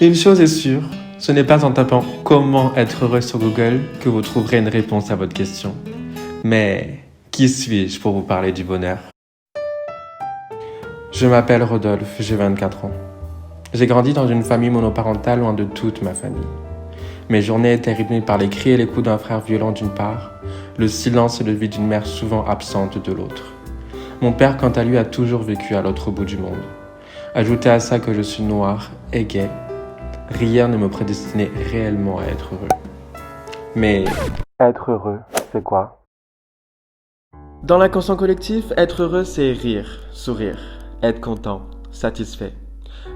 Une chose est sûre, ce n'est pas en tapant comment être heureux sur Google que vous trouverez une réponse à votre question. Mais qui suis-je pour vous parler du bonheur? Je m'appelle Rodolphe, j'ai 24 ans. J'ai grandi dans une famille monoparentale loin de toute ma famille. Mes journées étaient rythmées par les cris et les coups d'un frère violent d'une part, le silence et le vide d'une mère souvent absente de l'autre. Mon père, quant à lui, a toujours vécu à l'autre bout du monde. Ajoutez à ça que je suis noir et gay, rien ne me prédestinait réellement à être heureux. Mais être heureux, c'est quoi? Dans l'inconscient collectif, être heureux, c'est rire, sourire, être content, satisfait.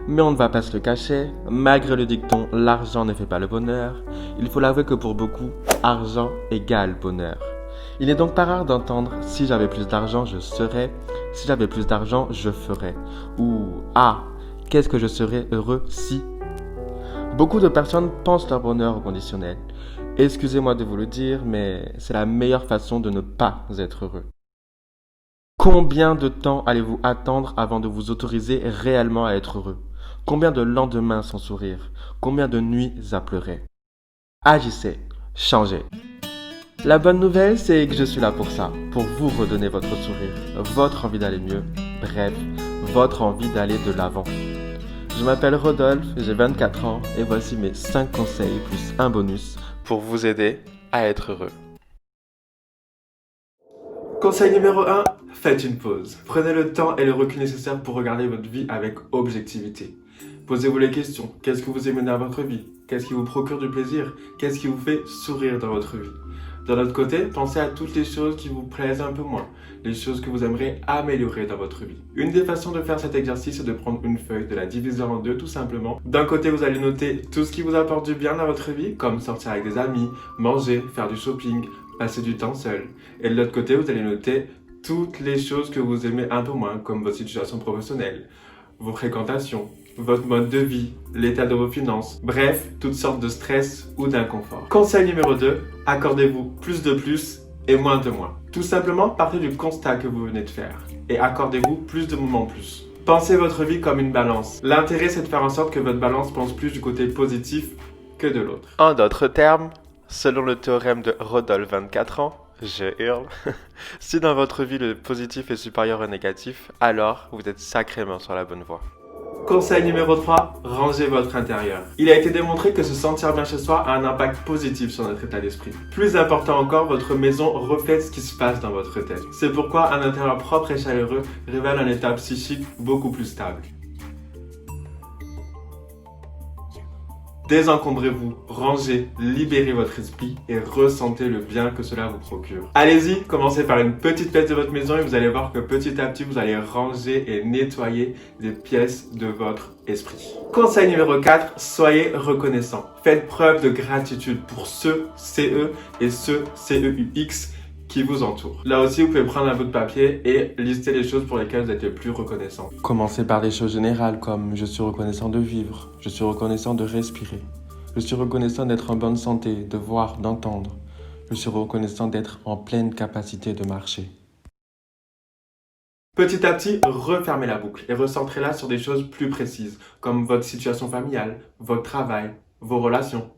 Mais on ne va pas se le cacher, malgré le dicton « l'argent ne fait pas le bonheur », il faut l'avouer que pour beaucoup, argent égale bonheur. Il n'est donc pas rare d'entendre « si j'avais plus d'argent, je serais »,« si j'avais plus d'argent, je ferais » ou « ah, qu'est-ce que je serais heureux si ». Beaucoup de personnes pensent leur bonheur au conditionnel. Excusez-moi de vous le dire, mais c'est la meilleure façon de ne pas être heureux. Combien de temps allez-vous attendre avant de vous autoriser réellement à être heureux? Combien de lendemains sans sourire? Combien de nuits à pleurer? Agissez, changez. La bonne nouvelle, c'est que je suis là pour ça, pour vous redonner votre sourire, votre envie d'aller mieux, bref, votre envie d'aller de l'avant. Je m'appelle Rodolphe, j'ai 24 ans et voici mes 5 conseils plus un bonus pour vous aider à être heureux. Conseil numéro 1, faites une pause. Prenez le temps et le recul nécessaire pour regarder votre vie avec objectivité. Posez-vous les questions. Qu'est-ce que vous aimez dans votre vie? Qu'est-ce qui vous procure du plaisir? Qu'est-ce qui vous fait sourire dans votre vie? D'un autre côté, pensez à toutes les choses qui vous plaisent un peu moins, les choses que vous aimeriez améliorer dans votre vie. Une des façons de faire cet exercice est de prendre une feuille, de la diviser en deux tout simplement. D'un côté, vous allez noter tout ce qui vous apporte du bien dans votre vie, comme sortir avec des amis, manger, faire du shopping, passer du temps seul. Et de l'autre côté, vous allez noter toutes les choses que vous aimez un peu moins, comme votre situation professionnelle, vos fréquentations, votre mode de vie, l'état de vos finances, bref, toutes sortes de stress ou d'inconfort. Conseil numéro 2, accordez-vous plus de plus et moins de moins. Tout simplement, partez du constat que vous venez de faire et accordez-vous plus de moments plus. Pensez votre vie comme une balance. L'intérêt, c'est de faire en sorte que votre balance pense plus du côté positif que de l'autre. En d'autres termes, selon le théorème de Rodolphe 24 ans, je hurle, si dans votre vie le positif est supérieur au négatif, alors vous êtes sacrément sur la bonne voie. Conseil numéro 3, rangez votre intérieur. Il a été démontré que se sentir bien chez soi a un impact positif sur notre état d'esprit. Plus important encore, votre maison reflète ce qui se passe dans votre tête. C'est pourquoi un intérieur propre et chaleureux révèle un état psychique beaucoup plus stable. Désencombrez-vous, rangez, libérez votre esprit et ressentez le bien que cela vous procure. Allez-y, commencez par une petite pièce de votre maison et vous allez voir que petit à petit, vous allez ranger et nettoyer des pièces de votre esprit. Conseil numéro 4, soyez reconnaissant. Faites preuve de gratitude pour ceux, CE et ceux, CEUX, qui vous entourent. Là aussi, vous pouvez prendre un bout de papier et lister les choses pour lesquelles vous êtes le plus reconnaissant. Commencez par des choses générales comme « je suis reconnaissant de vivre »,« je suis reconnaissant de respirer »,« je suis reconnaissant d'être en bonne santé, de voir, d'entendre »,« je suis reconnaissant d'être en pleine capacité de marcher ». Petit à petit, refermez la boucle et recentrez-la sur des choses plus précises, comme votre situation familiale, votre travail, vos relations.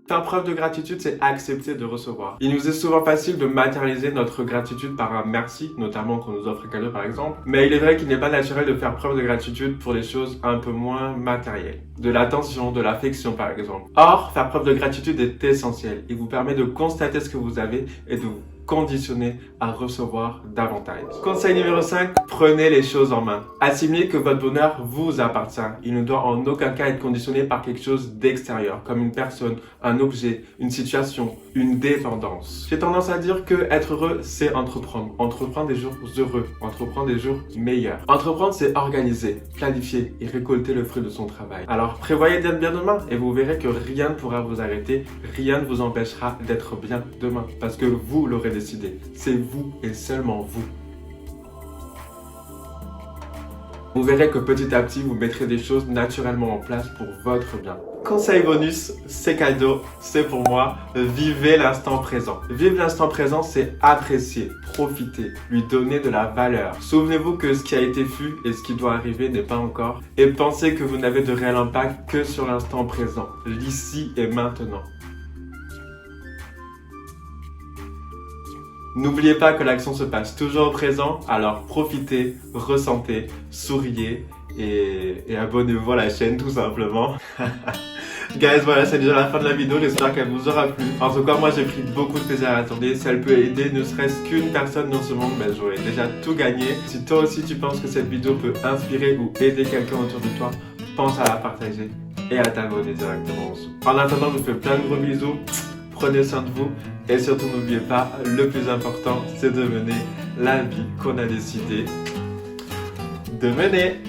Faire preuve de gratitude, c'est accepter de recevoir. Il nous est souvent facile de matérialiser notre gratitude par un merci, notamment quand on nous offre un cadeau par exemple. Mais il est vrai qu'il n'est pas naturel de faire preuve de gratitude pour des choses un peu moins matérielles. De l'attention, de l'affection par exemple. Or, faire preuve de gratitude est essentiel. Il vous permet de constater ce que vous avez et de vous conditionner à recevoir davantage. Conseil numéro 5, prenez les choses en main. Assimilez que votre bonheur vous appartient. Il ne doit en aucun cas être conditionné par quelque chose d'extérieur, comme une personne, un objet, une situation, une dépendance. J'ai tendance à dire que être heureux, c'est entreprendre. Entreprendre des jours heureux, entreprendre des jours meilleurs. Entreprendre, c'est organiser, planifier et récolter le fruit de son travail. Alors, prévoyez d'être bien demain et vous verrez que rien ne pourra vous arrêter, rien ne vous empêchera d'être bien demain, parce que vous l'aurez décidé. C'est vous et seulement vous. Vous verrez que petit à petit, vous mettrez des choses naturellement en place pour votre bien. Conseil bonus, c'est cadeau, c'est pour moi. Vivez l'instant présent. Vivre l'instant présent, c'est apprécier, profiter, lui donner de la valeur. Souvenez-vous que ce qui a été fut et ce qui doit arriver n'est pas encore. Et pensez que vous n'avez de réel impact que sur l'instant présent, l'ici et maintenant. N'oubliez pas que l'action se passe toujours au présent, alors profitez, ressentez, souriez et abonnez-vous à la chaîne tout simplement. Guys, voilà, c'est déjà la fin de la vidéo, j'espère qu'elle vous aura plu. En tout cas, moi j'ai pris beaucoup de plaisir à la tourner. Si elle peut aider ne serait-ce qu'une personne dans ce monde, ben, j'aurais déjà tout gagné. Si toi aussi tu penses que cette vidéo peut inspirer ou aider quelqu'un autour de toi, pense à la partager et à t'abonner directement en dessous. En attendant, je vous fais plein de gros bisous. Prenez soin de vous et surtout n'oubliez pas, le plus important, c'est de mener la vie qu'on a décidé de mener.